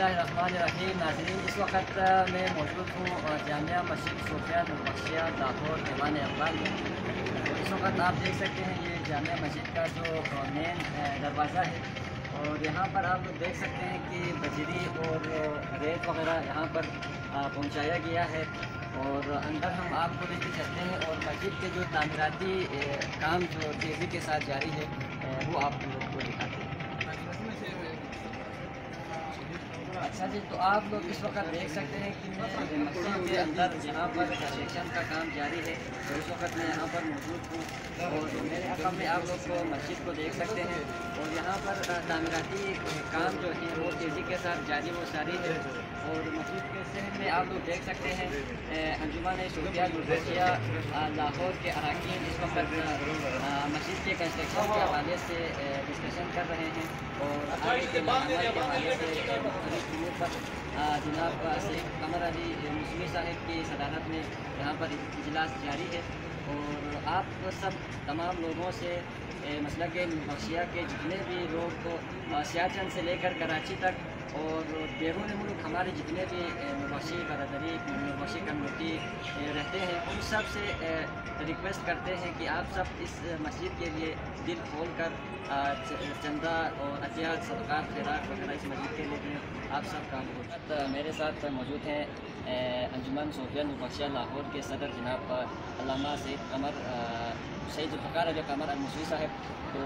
बिस्मिल्लाहिर्रहमानिर्रहीम। नाज़रीन, इस वक्त मैं मौजूद हूँ जामिया मस्जिद सूफिया नूरबख्शिया लाहौर दीवान इक़बाल में। तो इस वक्त आप देख सकते हैं ये जामिया मस्जिद का जो मेन दरवाज़ा है, और यहाँ पर आप लोग देख सकते हैं कि बजरी और रेत वगैरह यहाँ पर पहुँचाया गया है। और अंदर हम आपको लेके चलते हैं और मस्जिद के जो तामीराती काम जो तेज़ी के साथ जारी है वो आप लोग को दिखाते हैं। अच्छा जी, तो आप लोग इस वक्त देख सकते हैं कि मस्जिद के अंदर यहाँ पर कंस्ट्रक्शन का काम जारी है। तो इस वक्त मैं यहाँ पर मौजूद हूँ और मेरे अकब में आप लोग को मस्जिद को देख सकते हैं। और यहाँ पर तामीराती काम जो है वो तेज़ी के साथ जारी व सारी है। और मस्जिद के शहर में आप लोग देख सकते हैं अंजुमन सूफिया नूरबख्शिया लाहौर के अरकान इस वक्त मस्जिद के कंस्ट्रक्शन के हवाले से डिस्कशन कर रहे हैं। और आगे के हवाले से पर जनाब शेख कमर अली मुस्लिम साहब की सदारत में यहाँ पर इजलास जारी है। और आप सब तमाम लोगों से मसलक नूरबख्शिया के जितने भी लोग सियाचंद से लेकर कराची तक और बैरून मुल्क हमारे जितने भी नूरबख्शी बरदरी नूरबख्शी कम्युनिटी रहते हैं, उन सब से रिक्वेस्ट करते हैं कि आप सब इस मस्जिद के लिए दिल खोल कर चंदा और अतियात सदक़ात खैरात वगैरह इस मस्जिद के लिए आप सब काम हो। मेरे साथ मौजूद हैं अंजुमन सूफिया नूरबख्शिया लाहौर के सदर जनाब अल्लामा सैयद कमर सैयद अली कमर अल-मुस्वी साहब। तो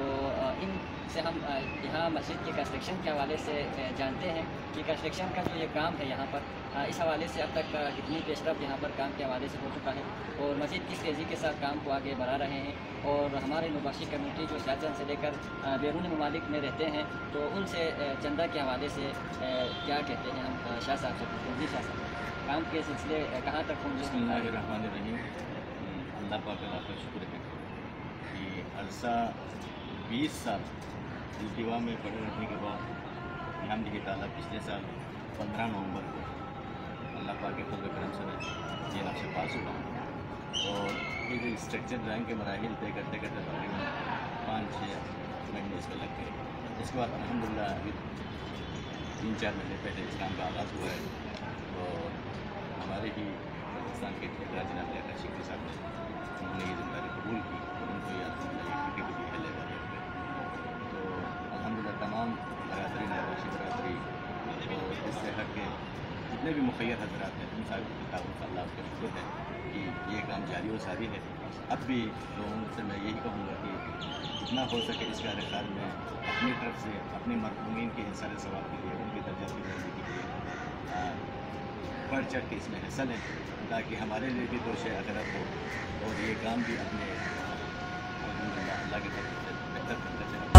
इनसे हम यहाँ मस्जिद के कंस्ट्रक्शन के हवाले से जानते हैं कि कंस्ट्रक्शन का जो ये काम है यहाँ पर इस हवाले से अब तक कितनी पेशरफ यहाँ पर काम के हवाले से हो चुका है और मस्जिद किस तेज़ी के साथ काम को आगे बढ़ा रहे हैं। और हमारे नूरबख्शी कम्युनिटी जो सियाचंद से लेकर बैरून ममालिक में रहते हैं, तो उनसे चंदा के हवाले से क्या कहते हैं हम शाह साहब से पूछते हैं। जी शाह साहब, काम के सिलसिले कहाँ तक पहुँचे? बिस्मिल्लाहिर्रहमानिर्रहीम। अल्लाह पाक का शुक्र है कि अरसा 20 साल इल्तिवा में पड़े रहने के बाद अल्हम्दुलिल्लाह ताला पिछले साल 15 नवंबर को अल्लाह पाक के फज़ल करम से जेल से पास हुआ। और ये जो स्ट्रक्चर ड्राइंग के मराहिल तय करते करते तकरीबन 5-6 महीने इसमें लग गए। उसके बाद अल्हम्दुलिल्लाह अभी 3-4 महीने पहले इस काम का आगाज़ हुआ है। और हमारे ही पाकिस्तान के ठेकेदार जनाब लियाकत शिकरी साहब ने उन्होंने ये जिम्मेदारी कबूल की और उनको ये ड्यूटी के लिए लेकर गए। तो अल्हम्दुलिल्लाह तमाम बरादरी नूरबख्शी बरादरी और इससे हट के जितने भी मुखय्यर हज़रात हैं उन सारे अल्लाह का शुक्र है कि ये काम जारी और सारी है। अब भी लोगों से मैं यही कहूँगा कि जितना हो सके इस कार्यकाल में अपनी तरफ से अपने मरहूमीन के इंसान सवाब के लिए उनकी दर्जा की बुलंदी के लिए बढ़ चढ़ के इसमें हिस्सा लें, ताकि हमारे लिए भी दोष अगरत हो और ये काम भी अपने अल्लाह के तरफ से बेहतर करता चले।